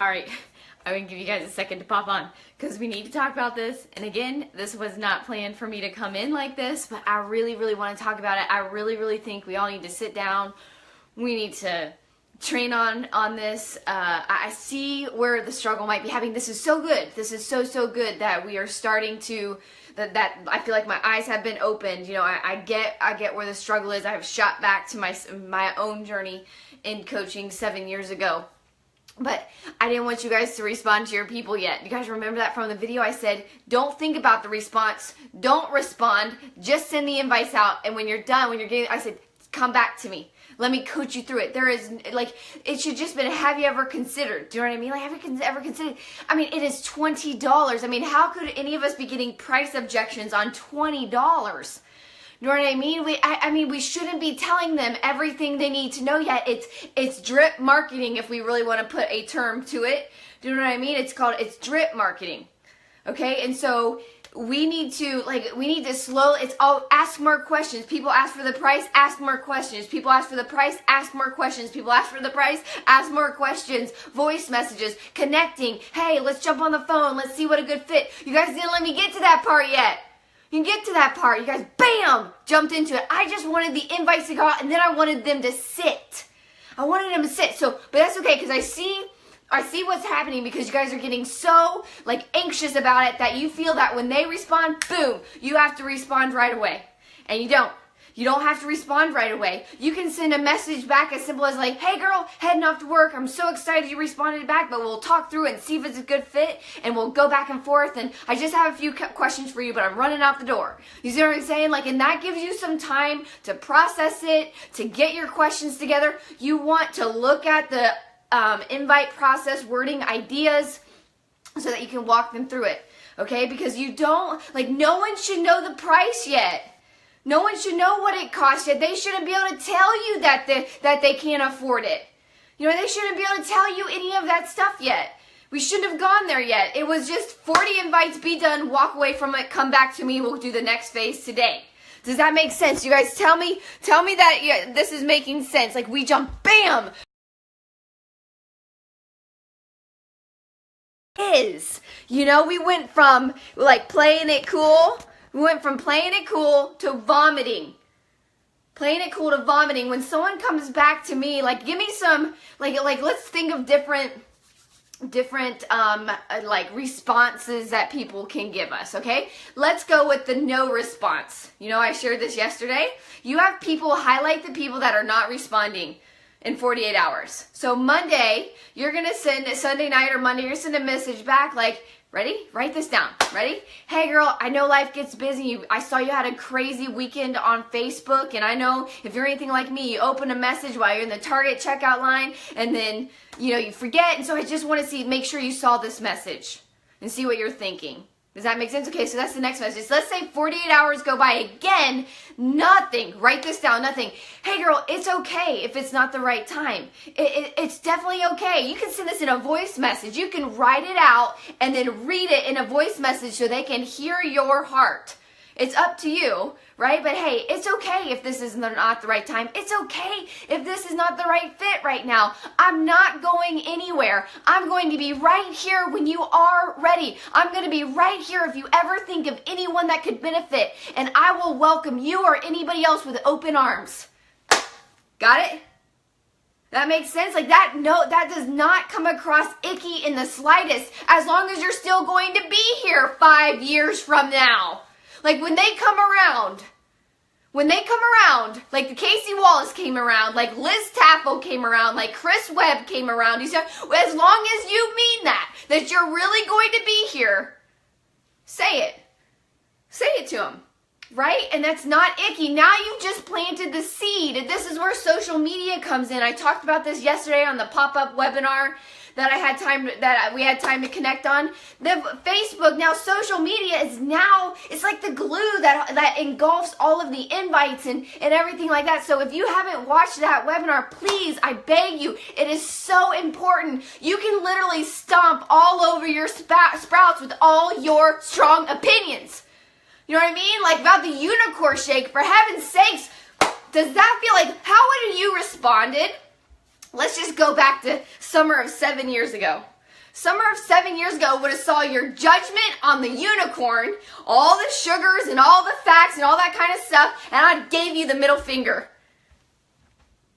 All right, I'm gonna give you guys a second to pop on because we need to talk about this. And again, this was not planned for me to come in like this, but I really, really want to talk about it. I really, really think we all need to sit down. We need to train on this. I see where the struggle might be happening. This is so good. This is so good that we are starting to, that I feel like my eyes have been opened. You know, I get where the struggle is. I've shot back to my own journey in coaching 7 years ago. But I didn't want you guys to respond to your people yet. You guys remember that from the video? I said, don't think about the response. Don't respond. Just send the invites out. And when you're done, when you're getting, I said, come back to me. Let me coach you through it. There is, like, it should just been, have you ever considered? Do you know what I mean? Like, have you ever considered? I mean, it is $20. I mean, how could any of us be getting price objections on $20? You know what I mean? I mean, we shouldn't be telling them everything they need to know yet. It's drip marketing, if we really want to put a term to it. Do you know what I mean? It's drip marketing. Okay? And so we need to ask more questions. People ask for the price, ask more questions. People ask for the price, ask more questions. People ask for the price, ask more questions. Voice messages, connecting. Hey, let's jump on the phone. Let's see what a good fit. You guys didn't let me get to that part yet. You can get to that part. You guys, bam, jumped into it. I just wanted the invites to go out, and then I wanted them to sit. I wanted them to sit. So, but that's okay, because I see what's happening, because you guys are getting so anxious about it that you feel that when they respond, boom, you have to respond right away. And you don't. You don't have to respond right away. You can send a message back as simple as like, hey girl, heading off to work. I'm so excited you responded back, but we'll talk through it and see if it's a good fit, and we'll go back and forth, and I just have a few questions for you, but I'm running out the door. You see what I'm saying? And that gives you some time to process it, to get your questions together. You want to look at the invite process, wording, ideas, so that you can walk them through it, okay? Because you don't, no one should know the price yet. No one should know what it costs yet. They shouldn't be able to tell you that they can't afford it. You know, they shouldn't be able to tell you any of that stuff yet. We shouldn't have gone there yet. It was just 40 invites, be done, walk away from it, come back to me, we'll do the next phase today. Does that make sense? You guys tell me that this is making sense. We jump, bam! We went from playing it cool. We went from playing it cool to vomiting. Playing it cool to vomiting. When someone comes back to me, give me some, let's think of different responses that people can give us, okay? Let's go with the no response. You know, I shared this yesterday. You have people, highlight the people that are not responding in 48 hours. So Monday, you're going to send, Sunday night or Monday, you're going to send a message back ready? Write this down. Ready? Hey girl, I know life gets busy. I saw you had a crazy weekend on Facebook, and I know if you're anything like me, you open a message while you're in the Target checkout line, and then, you forget, and so I just want to make sure you saw this message and see what you're thinking. Does that make sense? Okay, so that's the next message. Let's say 48 hours go by again, nothing. Write this down, nothing. Hey girl, it's okay if it's not the right time. It's definitely okay. You can send this in a voice message. You can write it out and then read it in a voice message so they can hear your heart. It's up to you, right? But hey, it's okay if this is not the right time. It's okay if this is not the right fit right now. I'm not going anywhere. I'm going to be right here when you are ready. I'm going to be right here if you ever think of anyone that could benefit, and I will welcome you or anybody else with open arms. Got it? That makes sense? That, no, that does not come across icky in the slightest, as long as you're still going to be here 5 years from now. When they come around, like the Casey Wallace came around, like Liz Taffel came around, like Chris Webb came around, you said, as long as you mean that you're really going to be here, say it. Say it to them, right? And that's not icky. Now you've just planted the seed. And this is where social media comes in. I talked about this yesterday on the pop-up webinar that we had time to connect on. The Facebook, now social media is now, it's like the glue that engulfs all of the invites and everything like that. So if you haven't watched that webinar, please, I beg you, it is so important. You can literally stomp all over your sprouts with all your strong opinions. You know what I mean? About the unicorn shake, for heaven's sakes, does that feel how would you responded? Let's just go back to summer of 7 years ago. Summer of 7 years ago would have saw your judgment on the unicorn, all the sugars and all the facts and all that kind of stuff, and I gave you the middle finger.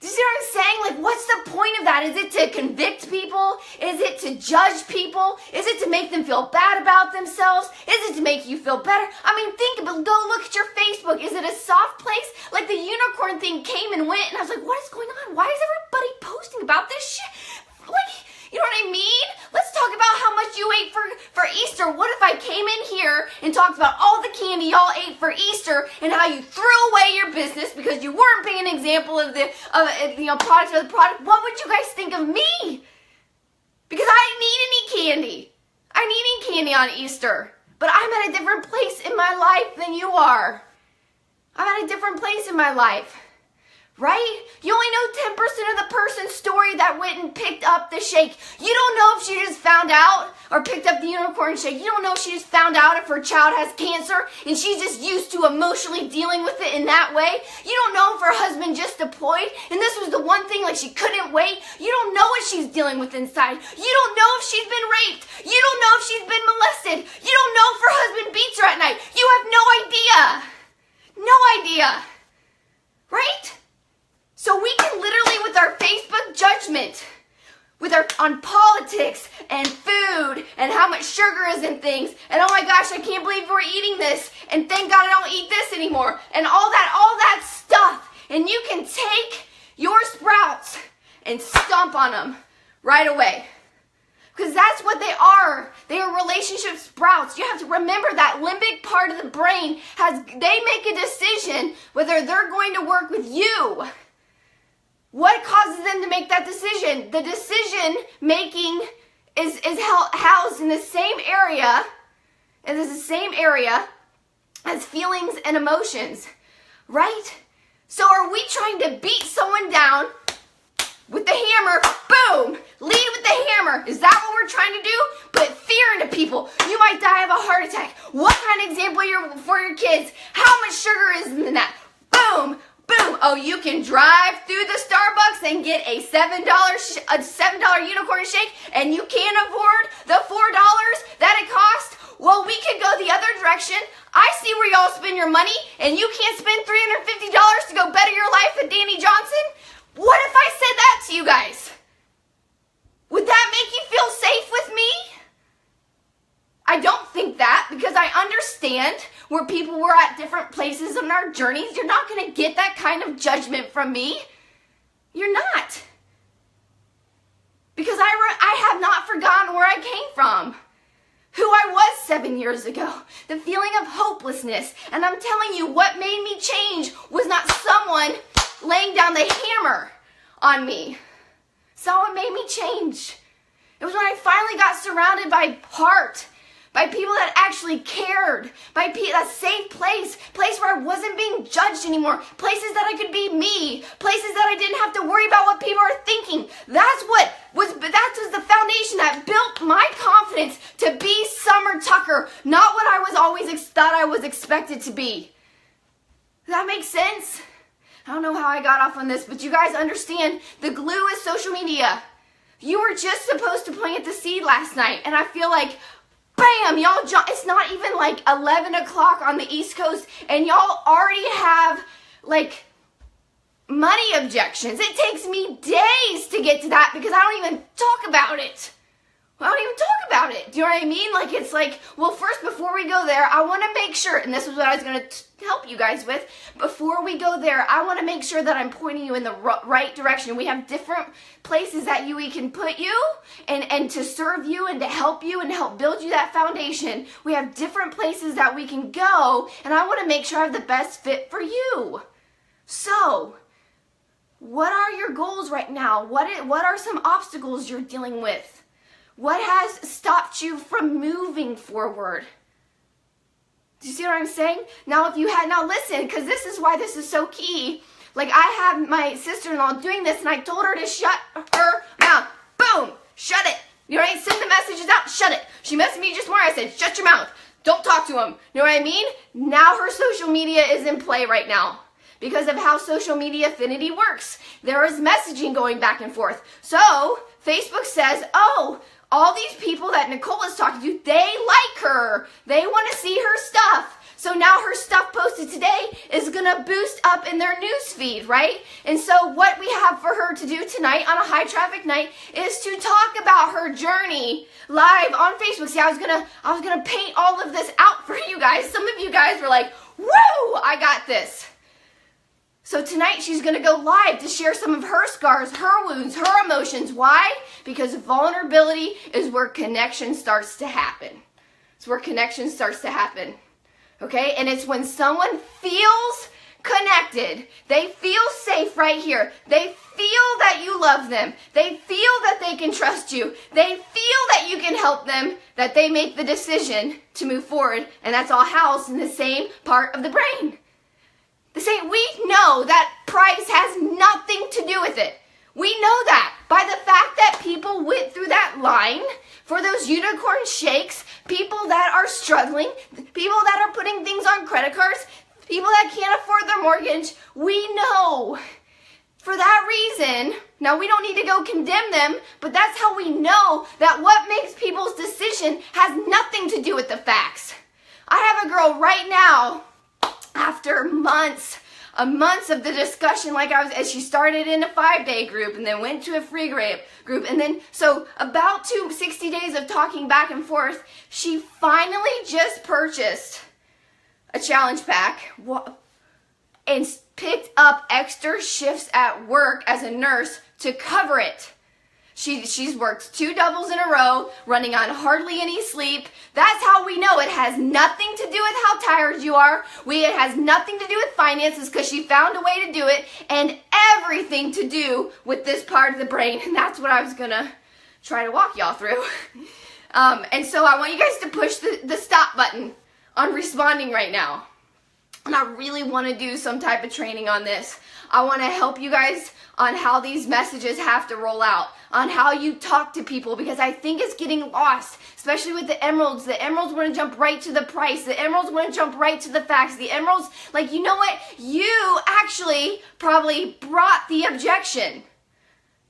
Do you see what I'm saying? Like, what's the point of that? Is it to convict people? Is it to judge people? Is it to make them feel bad about themselves? Is it to make you feel better? I mean, think about it. Go look at your Facebook. Is it a soft place? Like, the unicorn thing came and went, and I was like, what is going on? Why is everybody posting about this shit? Like, you know what I mean? Let's talk about how much you ate for Easter. What if I came in here and talked about all the candy y'all ate for Easter and how you threw away your business because you weren't being an example of the product of the product? What would you guys think of me? Because I didn't eat any candy. I didn't eat any candy on Easter. But I'm at a different place in my life than you are. I'm at a different place in my life. Right? You only know 10% of the person's story that went and picked up the shake. You don't know if she just found out or picked up the unicorn shake. You don't know if she just found out if her child has cancer and she's just used to emotionally dealing with it in that way. You don't know if her husband just deployed and this was the one thing, like she couldn't wait. You don't know what she's dealing with inside. You don't know if she's been raped. You don't know if she's been molested. You don't know if her husband beats her at night. You have no idea. No idea. Right? So we can literally, with our Facebook judgment, on politics and food and how much sugar is in things, and oh my gosh, I can't believe we're eating this, and thank God I don't eat this anymore, and all that stuff, and you can take your sprouts and stomp on them right away. Because that's what they are. They are relationship sprouts. You have to remember that limbic part of the brain they make a decision whether they're going to work with you. What causes them to make that decision? The decision making is housed in the same area, and it's the same area as feelings and emotions, right? So are we trying to beat someone down with the hammer? Boom! Lead with the hammer. Is that what we're trying to do? Put fear into people. You might die of a heart attack. What kind of example for your kids? How much sugar is in that? Boom! Boom! Oh, you can drive through the Starbucks and get a $7 unicorn shake, and you can't afford the $4 that it costs? Well, we could go the other direction. I see where y'all spend your money, and you can't spend $350 to go better your life at Danny Johnson? What if I said that to you guys? Would that make you feel safe with me? I don't think that, because I understand where people were at different places in our journeys. You're not going to get that kind of judgment from me. You're not. Because I have not forgotten where I came from. Who I was 7 years ago. The feeling of hopelessness. And I'm telling you, what made me change was not someone laying down the hammer on me. Someone made me change. It was when I finally got surrounded by heart. By people that actually cared, by that safe place where I wasn't being judged anymore, places that I could be me, places that I didn't have to worry about what people are thinking. That was the foundation that built my confidence to be Summer Tucker, not what I was always thought I was expected to be. Does that make sense? I don't know how I got off on this, but you guys understand the glue is social media. You were just supposed to plant the seed last night, and I feel like bam, y'all, it's not even like 11 o'clock on the East Coast and y'all already have like money objections. It takes me days to get to that because I don't even talk about it. I don't even talk about it. Do you know what I mean? Like, it's like, well, first, before we go there, I want to make sure, and this is what I was going to help you guys with, before we go there, I want to make sure that I'm pointing you in the right direction. We have different places that we can put you and to serve you and to help build you that foundation. We have different places that we can go, and I want to make sure I have the best fit for you. So, what are your goals right now? What are some obstacles you're dealing with? What has stopped you from moving forward? Do you see what I'm saying? Now listen, because this is why this is so key. Like, I have my sister-in-law doing this, and I told her to shut her mouth. Boom! Shut it. You know what I mean? Send the messages out, shut it. She messaged me just more. I said, shut your mouth. Don't talk to him. You know what I mean? Now her social media is in play right now. Because of how social media affinity works. There is messaging going back and forth. So, Facebook says, oh, all these people that Nicole is talking to, they like her. They want to see her stuff. So now her stuff posted today is going to boost up in their news feed, right? And so what we have for her to do tonight on a high traffic night is to talk about her journey live on Facebook. See, I was gonna paint all of this out for you guys. Some of you guys were like, woo, I got this. So tonight she's going to go live to share some of her scars, her wounds, her emotions. Why? Because vulnerability is where connection starts to happen. It's where connection starts to happen. Okay? And it's when someone feels connected, they feel safe right here. They feel that you love them. They feel that they can trust you. They feel that you can help them, that they make the decision to move forward. And that's all housed in the same part of the brain. We know that price has nothing to do with it. We know that by the fact that people went through that line for those unicorn shakes, people that are struggling, people that are putting things on credit cards, people that can't afford their mortgage, we know. For that reason, now we don't need to go condemn them, but that's how we know that what makes people's decision has nothing to do with the facts. I have a girl right now, after months of the discussion, as she started in a 5-day group and then went to a free group, and then so about 60 days of talking back and forth, she finally just purchased a challenge pack and picked up extra shifts at work as a nurse to cover it. She's worked 2 doubles in a row, running on hardly any sleep. That's how we know it has nothing to do with how tired you are. It has nothing to do with finances because she found a way to do it, and everything to do with this part of the brain. And that's what I was going to try to walk y'all through. And so I want you guys to push the stop button on responding right now. And I really want to do some type of training on this. I want to help you guys on how these messages have to roll out, on how you talk to people, because I think it's getting lost, especially with the emeralds. The emeralds want to jump right to the price. The emeralds want to jump right to the facts. The emeralds, you know what? You actually probably brought the objection.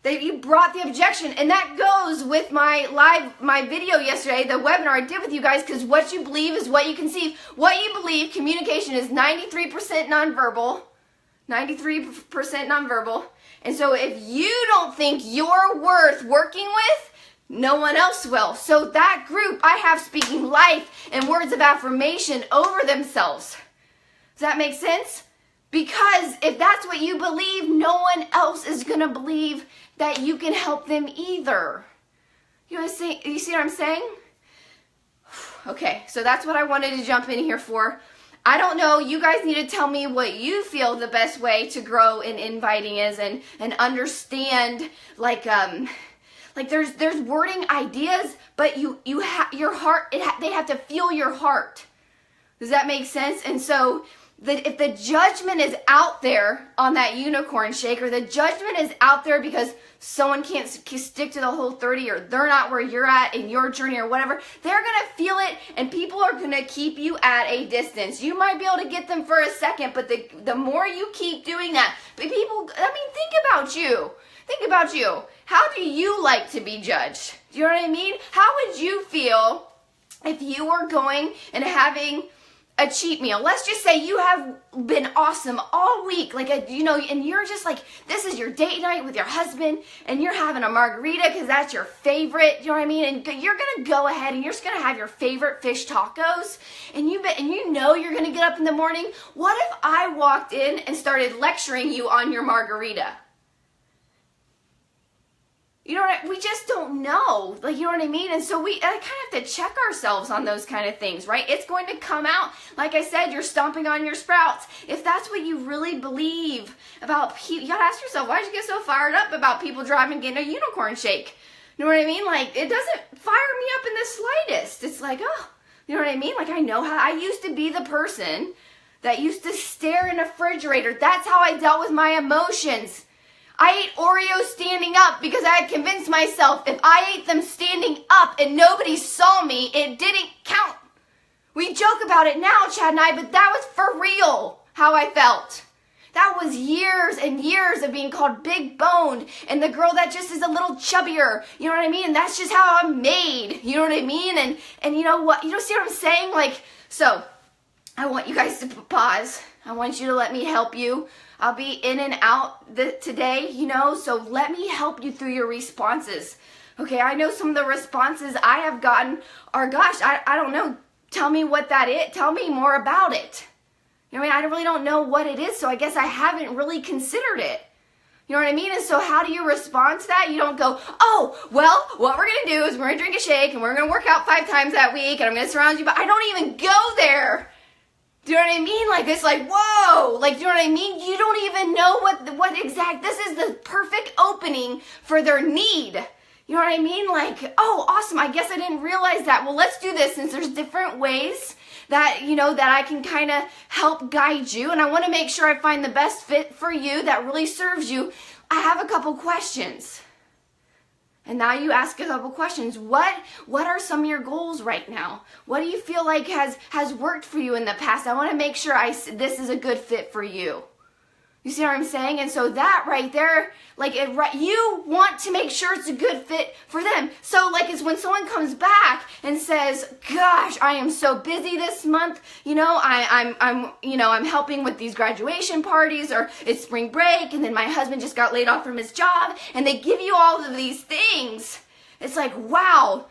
You brought the objection, and that goes with my video yesterday, the webinar I did with you guys, because what you believe is what you conceive. What you believe, communication is 93% nonverbal, 93% nonverbal. And so if you don't think you're worth working with, no one else will. So that group, I have speaking life and words of affirmation over themselves. Does that make sense? Because if that's what you believe, no one else is going to believe that you can help them either. You see what I'm saying? Okay, so that's what I wanted to jump in here for. I don't know, you guys need to tell me what you feel the best way to grow in inviting is, and understand, there's wording ideas, but your heart, they have to feel your heart. Does that make sense? And so if the judgment is out there on that unicorn shake, or the judgment is out there because someone can't stick to the whole 30, or they're not where you're at in your journey or whatever, they're going to feel it, and people are going to keep you at a distance. You might be able to get them for a second, but the more you keep doing that, but people, think about you. Think about you. How do you like to be judged? Do you know what I mean? How would you feel if you were going and having a cheat meal? Let's just say you have been awesome all week, and you're just this is your date night with your husband, and you're having a margarita because that's your favorite, you know what I mean? And you're gonna go ahead and you're just gonna have your favorite fish tacos, and you know you're gonna get up in the morning. What if I walked in and started lecturing you on your margarita? You know what? We just don't know. You know what I mean? And so we kind of have to check ourselves on those kind of things, right? It's going to come out. Like I said, you're stomping on your sprouts. If that's what you really believe about people, you got to ask yourself, why did you get so fired up about people driving getting a unicorn shake? You know what I mean? It doesn't fire me up in the slightest. It's you know what I mean? I know how I used to be the person that used to stare in a refrigerator. That's how I dealt with my emotions. I ate Oreos standing up because I had convinced myself if I ate them standing up and nobody saw me, it didn't count. We joke about it now, Chad and I, but that was for real how I felt. That was years and years of being called big boned and the girl that just is a little chubbier. You know what I mean? And that's just how I'm made. You know what I mean? And you know what? You see what I'm saying? Like, so I want you guys to pause. I want you to let me help you. I'll be in and out today, you know, so let me help you through your responses. Okay, I know some of the responses I have gotten are, gosh, I don't know. Tell me what that is. Tell me more about it. You know what I mean? I really don't know what it is, so I guess I haven't really considered it. You know what I mean? And so how do you respond to that? You don't go, oh, well, what we're going to do is we're going to drink a shake and we're going to work out 5 times that week and I'm going to surround you, but I don't even go there. Do you know what I mean? Like, it's like, whoa, like, do you know what I mean? You don't even know what exact, this is the perfect opening for their need. You know what I mean? Like, oh, awesome, I guess I didn't realize that. Well, let's do this since there's different ways that, you know, that I can kind of help guide you. And I want to make sure I find the best fit for you that really serves you. I have a couple questions. And now you ask a couple questions. What are some of your goals right now? What do you feel like has worked for you in the past? I want to make sure this is a good fit for you. You see what I'm saying? And so that right there, like, you want to make sure it's a good fit for them. So, like, it's when someone comes back and says, gosh, I am so busy this month. You know, I'm helping with these graduation parties, or it's spring break, and then my husband just got laid off from his job, and they give you all of these things. It's like, wow.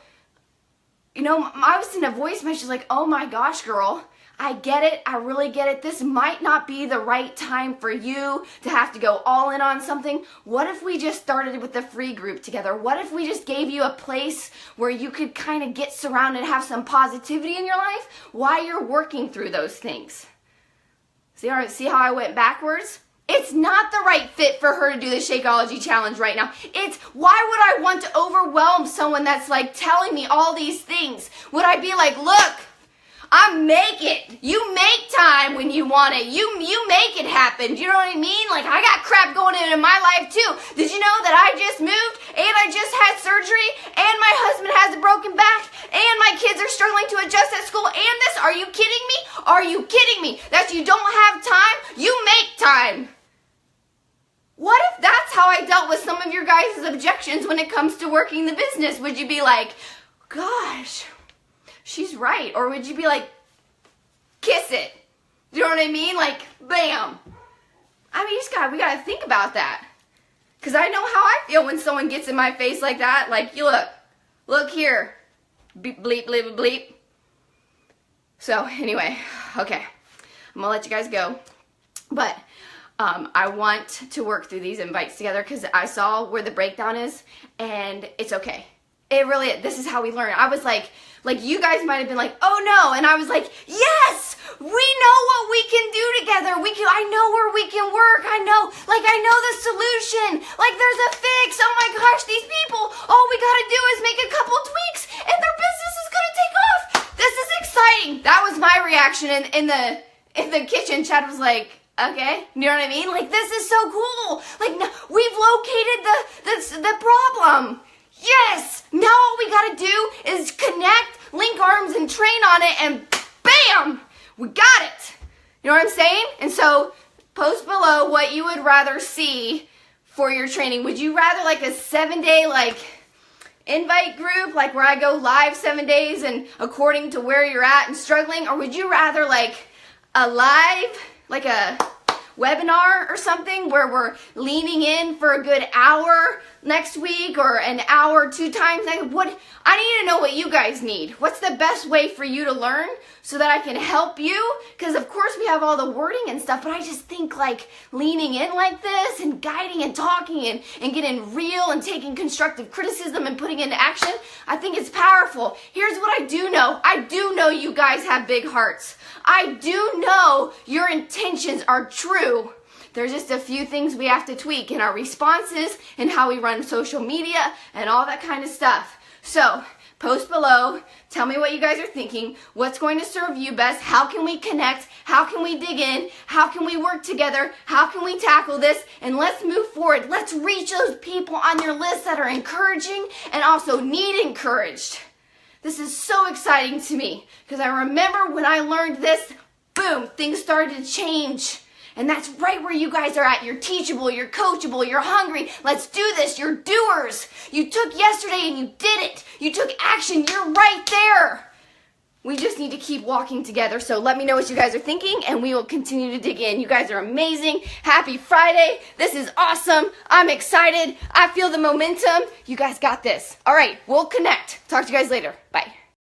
You know, I was in a voice message like, oh my gosh, girl. I get it. I really get it. This might not be the right time for you to have to go all in on something. What if we just started with the free group together? What if we just gave you a place where you could kind of get surrounded, have some positivity in your life while you're working through those things? See how I went backwards? It's not the right fit for her to do the Shakeology challenge right now. It's, why would I want to overwhelm someone that's like telling me all these things? Would I be like, look, I make it. You make time when you want it. You make it happen. Do you know what I mean? Like, I got crap going on in my life too. Did you know that I just moved and I just had surgery and my husband has a broken back and my kids are struggling to adjust at school and this? Are you kidding me? Are you kidding me? That you don't have time? You make time. What if that's how I dealt with some of your guys' objections when it comes to working the business? Would you be like, gosh, she's right? Or would you be like, kiss it? Do you know what I mean? Like, bam. I mean, we gotta think about that. Because I know how I feel when someone gets in my face like that. Like, you look here. Beep, bleep, bleep, bleep. So, anyway, okay. I'm gonna let you guys go. But I want to work through these invites together because I saw where the breakdown is, and it's okay. It really is. This is how we learn. I was like you guys might have been like, oh no, and I was like, yes, we know what we can do together. I know where we can work. I know the solution. Like, there's a fix. Oh my gosh, these people, all we gotta do is make a couple tweaks, and their business is gonna take off. This is exciting. That was my reaction in the kitchen. Chad was like, okay, you know what I mean? Like, this is so cool. Like, we've located the problem. Yes! Now all we gotta do is connect, link arms, and train on it, and bam! We got it! You know what I'm saying? And so, post below what you would rather see for your training. Would you rather like a 7-day invite group, like where I go live 7 days and according to where you're at and struggling? Or would you rather like a live, like a webinar or something where we're leaning in for a good hour next week or an hour 2 times? I need to know what you guys need. What's the best way for you to learn so that I can help you? Because of course we have all the wording and stuff, but I just think like leaning in like this and guiding and talking and getting real and taking constructive criticism and putting into action, I think it's powerful. Here's what I do know. I do know you guys have big hearts. I do know your intentions are true. There's just a few things we have to tweak in our responses and how we run social media and all that kind of stuff. So, post below, tell me what you guys are thinking, what's going to serve you best, how can we connect, how can we dig in, how can we work together, how can we tackle this, and let's move forward. Let's reach those people on your list that are encouraging and also need encouraged. This is so exciting to me because I remember when I learned this, boom, things started to change. And that's right where you guys are at. You're teachable, you're coachable, you're hungry. Let's do this. You're doers. You took yesterday and you did it. You took action. You're right there. We just need to keep walking together. So let me know what you guys are thinking and we will continue to dig in. You guys are amazing. Happy Friday. This is awesome. I'm excited. I feel the momentum. You guys got this. All right, we'll connect. Talk to you guys later. Bye.